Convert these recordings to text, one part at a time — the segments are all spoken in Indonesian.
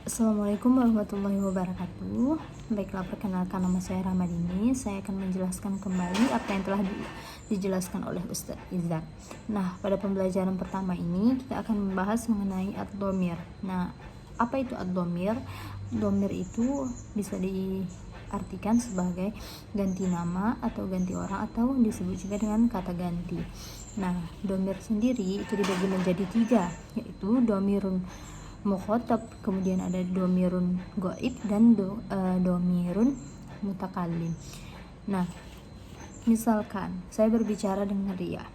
Assalamualaikum warahmatullahi wabarakatuh. Baiklah, perkenalkan, nama saya Ramadini. Saya akan menjelaskan kembali apa yang telah dijelaskan oleh Ustadz Izzat. Nah, pada pembelajaran pertama ini kita akan membahas mengenai ad-dhamir. Nah, apa itu ad-dhamir? Dhamir itu bisa diartikan sebagai ganti nama atau ganti orang, atau disebut juga dengan kata ganti. Nah, dhamir sendiri itu dibagi menjadi 3, yaitu dhamirun mukhatab, kemudian ada dhamirun ghaib dan dhamirun mutakallim. Nah, misalkan saya berbicara dengan Ria.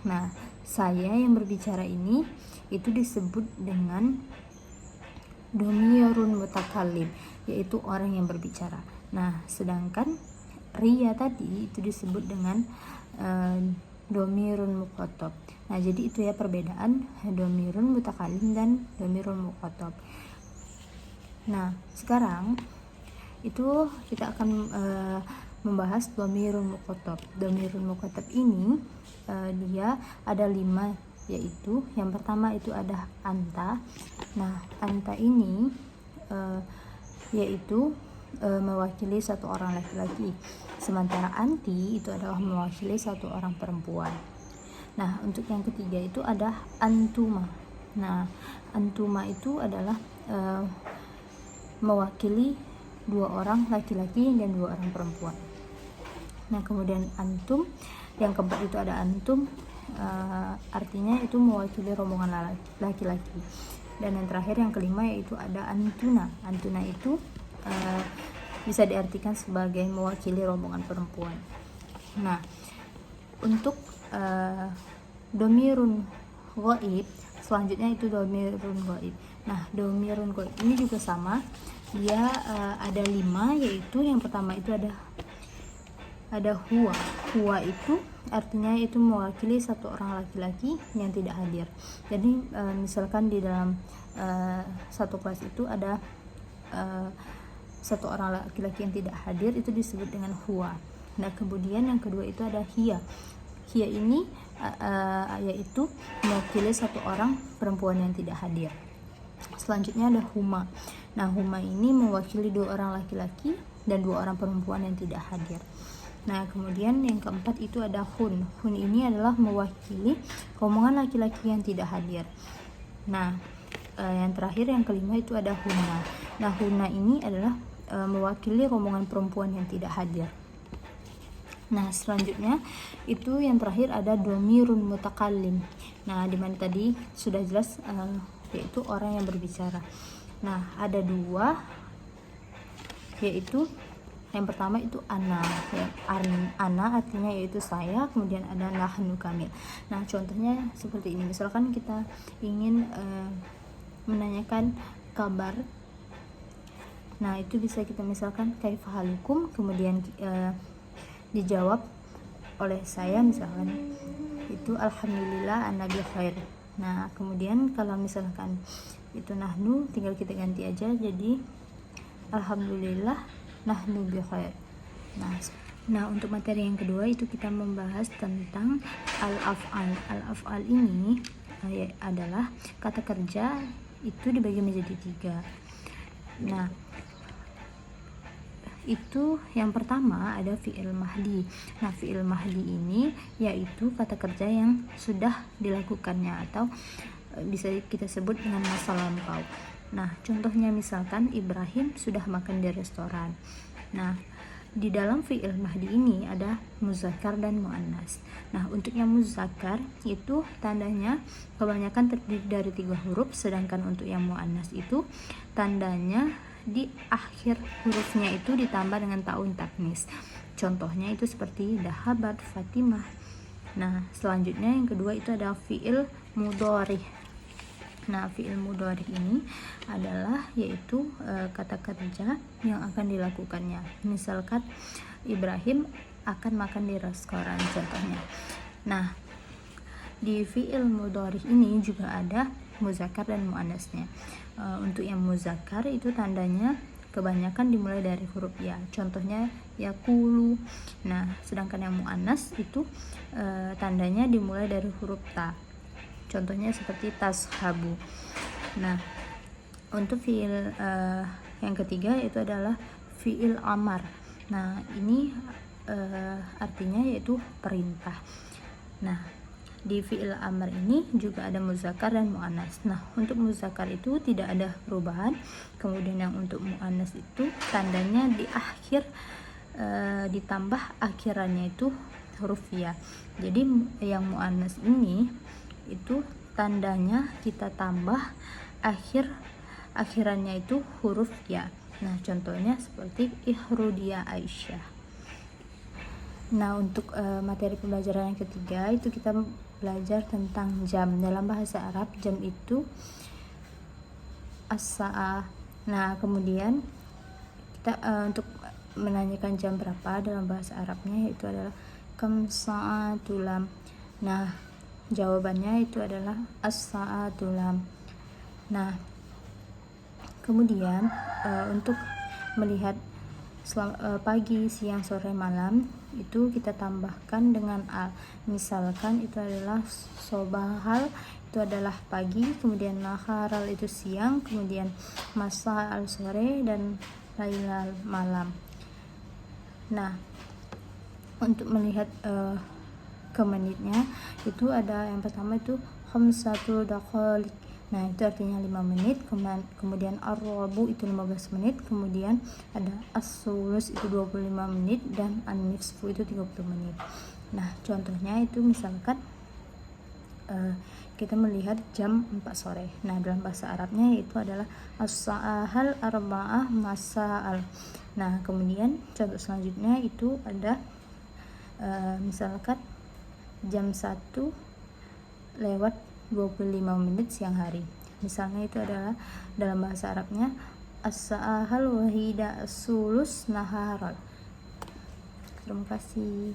Nah, saya yang berbicara ini itu disebut dengan dhamirun mutakallim, yaitu orang yang berbicara. Nah, sedangkan Ria tadi itu disebut dengan dhamirun mukhatab. Nah, jadi itu ya perbedaan dhamirun mutakallim dan dhamirun mukhatab. Nah, sekarang itu kita akan membahas dhamirun mukhatab. Dhamirun mukhatab ini dia ada 5, yaitu yang pertama itu ada anta. Nah, anta ini yaitu mewakili satu orang laki-laki, sementara anti itu adalah mewakili satu orang perempuan. Nah, untuk yang ketiga itu ada antuma. Nah, antuma itu adalah mewakili 2 orang laki-laki dan 2 orang perempuan. Nah, kemudian antum, yang keempat itu ada antum, artinya itu mewakili rombongan laki-laki. Dan yang terakhir, yang kelima, yaitu ada antuna. Antuna itu bisa diartikan sebagai mewakili rombongan perempuan. Nah, untuk dhamirun ghaib selanjutnya itu dhamirun ghaib. Nah, dhamirun ghaib ini juga sama, dia ada 5, yaitu yang pertama itu ada huwa. Huwa itu artinya itu mewakili satu orang laki-laki yang tidak hadir. Jadi misalkan di dalam satu kelas itu ada satu orang laki-laki yang tidak hadir, itu disebut dengan huwa. Nah, kemudian yang kedua itu ada hiya. Hiya ini yaitu mewakili satu orang perempuan yang tidak hadir. Selanjutnya ada huma. Nah, huma ini mewakili 2 orang laki-laki dan 2 orang perempuan yang tidak hadir. Nah, kemudian yang keempat itu ada hun. Hun ini adalah mewakili rombongan laki-laki yang tidak hadir. Nah, yang terakhir, yang kelima itu ada huna. Nah, huna ini adalah mewakili rombongan perempuan yang tidak hadir. Nah, selanjutnya itu yang terakhir ada dhamirun mutakallim. Nah, di mana tadi sudah jelas yaitu orang yang berbicara. Nah, ada 2, yaitu yang pertama itu ana. Ana artinya yaitu saya, kemudian ada nahnu kamil. Nah, contohnya seperti ini. Misalkan kita ingin menanyakan kabar. Nah, itu bisa kita misalkan kaifahalukum, kemudian dijawab oleh saya misalkan itu alhamdulillah ana bi khair. Nah, kemudian kalau misalkan itu nahnu, tinggal kita ganti aja jadi alhamdulillah nahnu bi khair. Nah, untuk materi yang kedua itu kita membahas tentang al-af'al. Al-af'al ini adalah kata kerja itu dibagi menjadi 3. Nah, itu yang pertama ada fi'il mahdi. Nah, fi'il mahdi ini yaitu kata kerja yang sudah dilakukannya atau bisa kita sebut dengan masa lampau. Nah, contohnya misalkan Ibrahim sudah makan di restoran. Nah, di dalam fi'il mahdi ini ada muzakkar dan muannas. Nah, untuk yang muzakkar itu tandanya kebanyakan terdiri dari 3 huruf, sedangkan untuk yang muannas itu tandanya di akhir hurufnya itu ditambah dengan ta'un taknis. Contohnya itu seperti dahabat Fatimah. Nah, selanjutnya yang kedua itu ada fi'il mudhari. Nah, fi'il mudhari ini adalah yaitu kata kerja yang akan dilakukannya. Misalkan Ibrahim akan makan di restoran contohnya. Nah, di fi'il mudhari ini juga ada muzakkar dan muannasnya. Untuk yang muzakkar itu tandanya kebanyakan dimulai dari huruf ya. Contohnya yaqulu. Nah, sedangkan yang muannas itu tandanya dimulai dari huruf ta. Contohnya seperti tashabu. Nah, Untuk fiil yang ketiga yaitu adalah fiil amar. Nah, ini artinya yaitu perintah. Nah, di fiil amar ini juga ada muzakkar dan muannas. Nah, untuk muzakkar itu tidak ada perubahan. Kemudian yang untuk muannas itu tandanya di akhir ditambah akhirannya itu huruf ya. Jadi yang muannas ini itu tandanya kita tambah akhirannya itu huruf ya. Nah, contohnya seperti ihrudia Aisyah. Nah, untuk materi pembelajaran yang ketiga itu kita belajar tentang jam. Dalam bahasa Arab jam itu as-sa'ah. Nah, kemudian kita untuk menanyakan jam berapa dalam bahasa Arabnya itu adalah kam sa'atulam. Nah, jawabannya itu adalah as-sa'atulam. Nah, kemudian untuk melihat pagi, siang, sore, malam itu kita tambahkan dengan al. Misalkan itu adalah sobahal itu adalah pagi, kemudian naharal itu siang, kemudian masa al sore, dan lailal malam. Nah, untuk melihat ke menitnya itu ada yang pertama itu khamsatul daqaiq. Nah, itu artinya 5 menit. Kemudian ar-rabu itu 15 menit. Kemudian ada as-sulus itu 25 menit, dan an-nisfu itu 30 menit. Nah, contohnya itu misalkan kita melihat jam 4 sore. Nah, dalam bahasa Arabnya itu adalah as-sa'ahal arba'ah masa'al. Nah, kemudian contoh selanjutnya itu ada misalkan jam 1 lewat 25 menit siang hari. Misalnya itu adalah dalam bahasa Arabnya as-sa'ahal wahida as-sulus naharal. Terima kasih.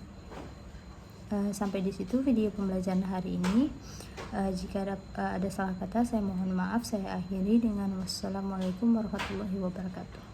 Sampai di situ video pembelajaran hari ini. Jika ada salah kata saya mohon maaf. Saya akhiri dengan wassalamualaikum warahmatullahi wabarakatuh.